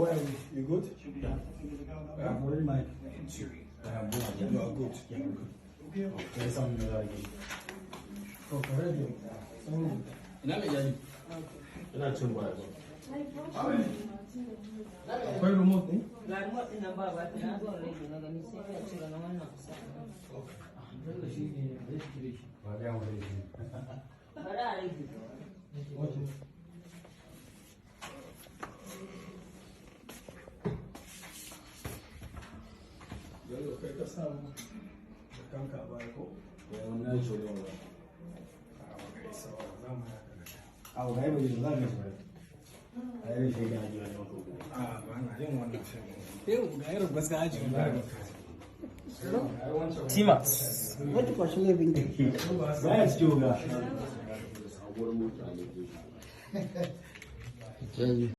where are you? You good? Yeah. I'm holding my. You are good. Yeah, I'm good. There's something that I give. Okay, ready. Ina mai yaji? Ina cin baya ba. Akwai remote ne? Ga remote ɗin nan ba ba ta na zuwa rage na gani sai ka cire na wannan kusa. Dole shi ne zai kire shi. Ba ga mu rage. Bari a rage. Wato. Yau kai ka samu da kanka baya ko? Ya wannan shi ne wannan. Okay, so za mu haka da kai. Abu ga yau za mu shi. Ai shi ga ji wannan ko. Ba na yin wannan shi. Yau ga yaro gaskiya aji wannan. T-Max. Wata kwashe laifin da ke. Ba ya ciwo ga.